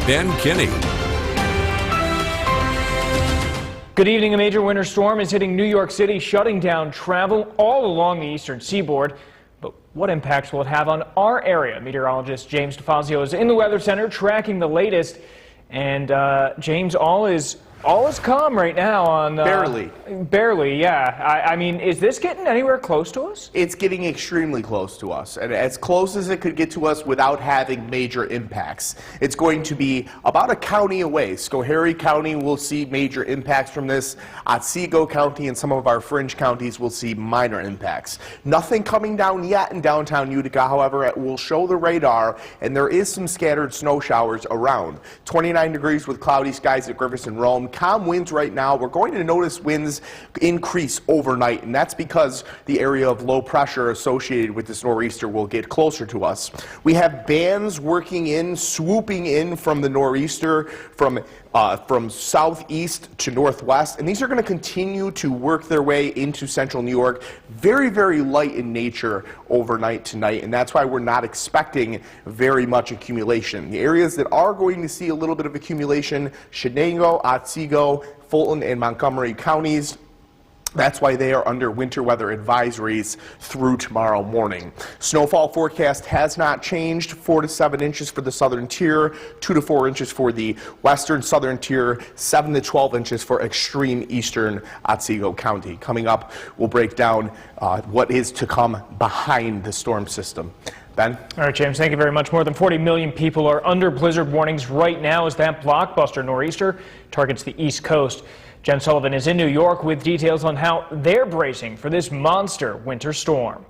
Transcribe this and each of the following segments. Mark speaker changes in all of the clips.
Speaker 1: Ben Kinney.
Speaker 2: Good evening. A major winter storm is hitting New York City, shutting down travel all along the eastern seaboard. But what impacts will it have on our area? Meteorologist James DeFazio is in the Weather Center tracking the latest. And James, all is calm right now on... Barely, yeah. I mean, is this getting anywhere close to us?
Speaker 3: It's getting extremely close to us, and as close as it could get to us without having major impacts. It's going to be about a county away. Schoharie County will see major impacts from this. Otsego County and some of our fringe counties will see minor impacts. Nothing coming down yet in downtown Utica, however, it will show the radar, and there is some scattered snow showers around. 29 degrees with cloudy skies at Griffith and Rome. Calm winds right now. We're going to notice winds increase overnight, and that's because the area of low pressure associated with this nor'easter will get closer to us. We have bands swooping in from the nor'easter from southeast to northwest, and these are going to continue to work their way into central New York. Very, very light in nature overnight tonight, and that's why we're not expecting very much accumulation. The areas that are going to see a little bit of accumulation: Shenango, Otsego, Fulton, and Montgomery counties. That's why they are under winter weather advisories through tomorrow morning. Snowfall forecast has not changed. 4 to 7 inches for the southern tier, 2 to 4 inches for the western southern tier, 7 to 12 inches for extreme eastern Otsego County. Coming up, we'll break down what is to come behind the storm system. Ben?
Speaker 2: All right, James, thank you very much. More than 40 million people are under blizzard warnings right now as that blockbuster nor'easter targets the East Coast. Jen Sullivan is in New York with details on how they're bracing for this monster winter storm.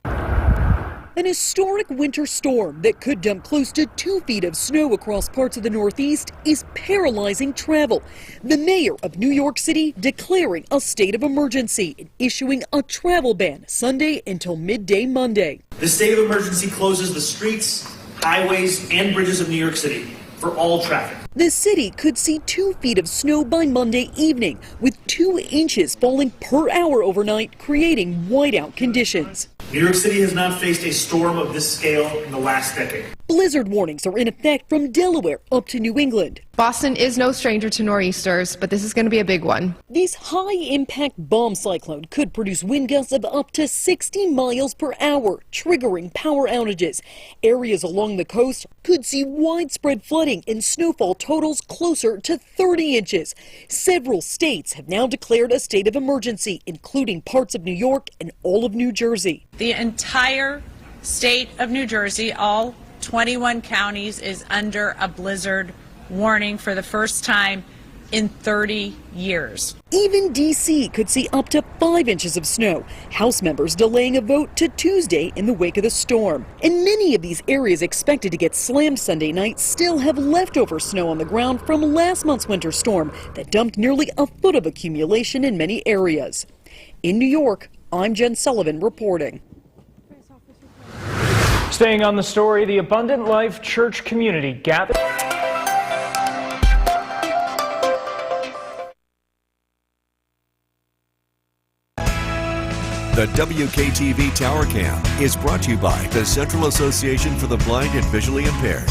Speaker 4: An historic winter storm that could dump close to 2 feet of snow across parts of the Northeast is paralyzing travel. The mayor of New York City declaring a state of emergency and issuing a travel ban Sunday until midday Monday.
Speaker 5: The state of emergency closes the streets, highways, and bridges of New York City for all traffic.
Speaker 4: The city could see 2 feet of snow by Monday evening, with 2 inches falling per hour overnight, creating whiteout conditions.
Speaker 5: New York City has not faced a storm of this scale in the last decade.
Speaker 4: Blizzard warnings are in effect from Delaware up to New England.
Speaker 6: Boston is no stranger to nor'easters, but this is going to be a big one.
Speaker 4: This high-impact bomb cyclone could produce wind gusts of up to 60 miles per hour, triggering power outages. Areas along the coast could see widespread flooding and snowfall totals closer to 30 inches. Several states have now declared a state of emergency, including parts of New York and all of New Jersey.
Speaker 7: The entire state of New Jersey, all 21 counties, is under a blizzard warning for the first time in 30 years.
Speaker 4: Even D.C. could see up to 5 inches of snow. House members delaying a vote to Tuesday in the wake of the storm. And many of these areas expected to get slammed Sunday night still have leftover snow on the ground from last month's winter storm that dumped nearly a foot of accumulation in many areas. In New York, I'm Jen Sullivan reporting.
Speaker 2: Staying on the story, the Abundant Life Church community gathered.
Speaker 1: The WKTV Tower Cam is brought to you by the Central Association for the Blind and Visually Impaired.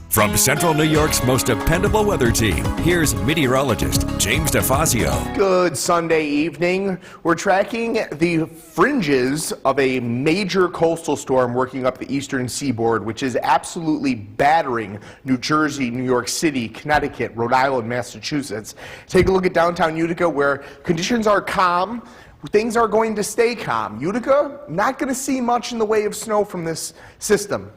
Speaker 1: From Central New York's most dependable weather team, here's meteorologist James DeFazio.
Speaker 3: Good Sunday evening. We're tracking the fringes of a major coastal storm working up the eastern seaboard, which is absolutely battering New Jersey, New York City, Connecticut, Rhode Island, Massachusetts. Take a look at downtown Utica, where conditions are calm. Things are going to stay calm. Utica, not going to see much in the way of snow from this system.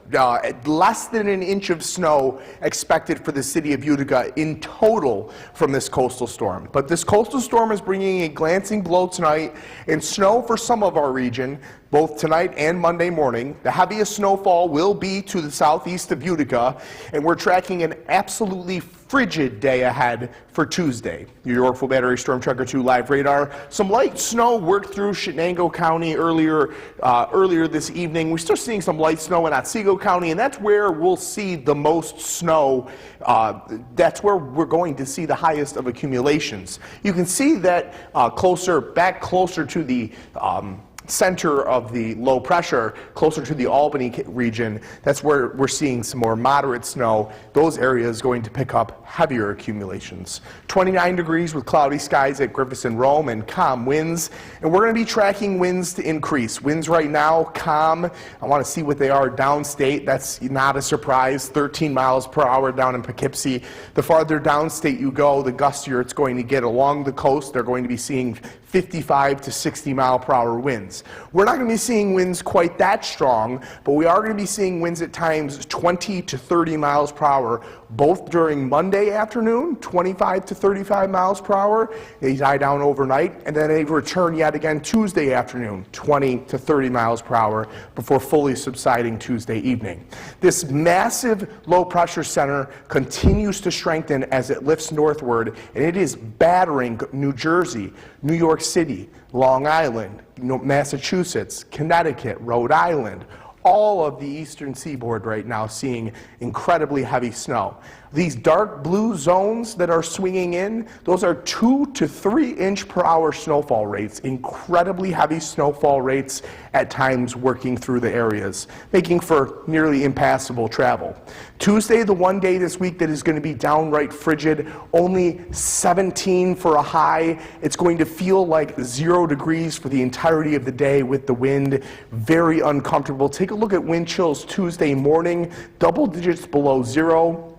Speaker 3: Less than an inch of snow expected for the city of Utica in total from this coastal storm. But this coastal storm is bringing a glancing blow tonight and snow for some of our region, both tonight and Monday morning. The heaviest snowfall will be to the southeast of Utica, and we're tracking an absolutely frigid day ahead for Tuesday. Your Yorkville Battery Storm Tracker 2 live radar. Some light snow worked through Shenango County earlier this evening. We're still seeing some light snow in Otsego County, and that's where we'll see the most snow. That's where we're going to see the highest of accumulations. You can see that closer to the center of the low pressure, closer to the Albany region, that's where we're seeing some more moderate snow. Those areas going to pick up heavier accumulations. 29 degrees with cloudy skies at Griffith and Rome and calm winds. And we're going to be tracking winds to increase. Winds right now, calm. I want to see what they are downstate. That's not a surprise. 13 miles per hour down in Poughkeepsie. The farther downstate you go, the gustier it's going to get. Along the coast, they're going to be seeing 55 to 60 mile per hour winds. We're not going to be seeing winds quite that strong, but we are going to be seeing winds at times 20 to 30 miles per hour, both during Monday afternoon, 25 to 35 miles per hour. They die down overnight, and then they return yet again Tuesday afternoon, 20 to 30 miles per hour, before fully subsiding Tuesday evening. This massive low pressure center continues to strengthen as it lifts northward, and it is battering New Jersey, New York City, Long Island, Massachusetts, Connecticut, Rhode Island. All of the eastern seaboard right now seeing incredibly heavy snow. These dark blue zones that are swinging in, those are 2 to 3 inch per hour snowfall rates, incredibly heavy snowfall rates at times working through the areas, making for nearly impassable travel. Tuesday, the one day this week that is going to be downright frigid, only 17 for a high. It's going to feel like 0 degrees for the entirety of the day with the wind, very uncomfortable. Take a look at wind chills Tuesday morning, double digits below 0.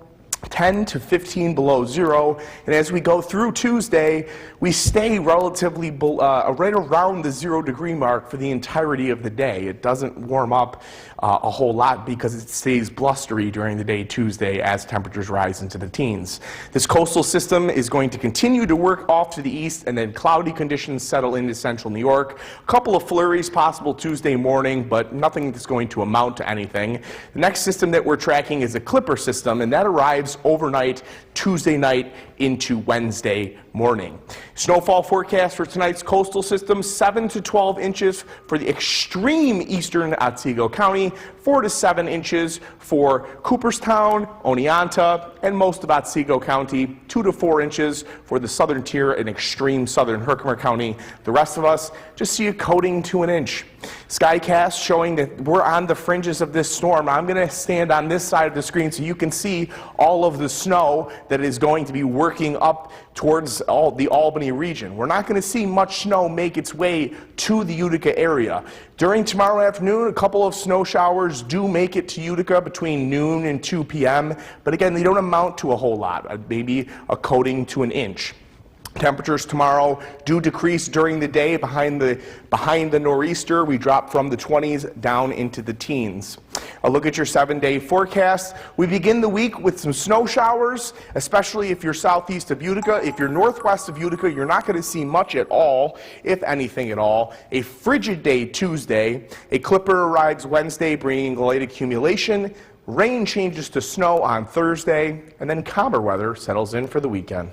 Speaker 3: 10 to 15 below 0, and as we go through Tuesday, we stay relatively right around the 0 degree mark for the entirety of the day. It doesn't warm up a whole lot because it stays blustery during the day Tuesday as temperatures rise into the teens. This coastal system is going to continue to work off to the east, and then cloudy conditions settle into central New York. A couple of flurries possible Tuesday morning, but nothing that's going to amount to anything. The next system that we're tracking is a Clipper system, and that arrives overnight Tuesday night into Wednesday morning. Snowfall forecast for tonight's coastal system, 7 to 12 inches for the extreme eastern Otsego County, 4 to 7 inches for Cooperstown, Oneonta, and most of Otsego County, 2 to 4 inches for the southern tier and extreme southern Herkimer County. The rest of us just see a coating to an inch. Skycast showing that we're on the fringes of this storm. I'm going to stand on this side of the screen so you can see all of the snow that is going to be working up towards the Albany region. We're not going to see much snow make its way to the Utica area. During tomorrow afternoon, a couple of snow showers do make it to Utica between noon and 2 p.m., but again, they don't amount to a whole lot, maybe a coating to an inch. Temperatures tomorrow do decrease during the day behind the nor'easter. We drop from the 20s down into the teens. A look at your 7-day forecast. We begin the week with some snow showers, especially if you're southeast of Utica. If you're northwest of Utica, you're not going to see much at all, if anything at all. A frigid day Tuesday. A clipper arrives Wednesday, bringing light accumulation. Rain changes to snow on Thursday, and then calmer weather settles in for the weekend.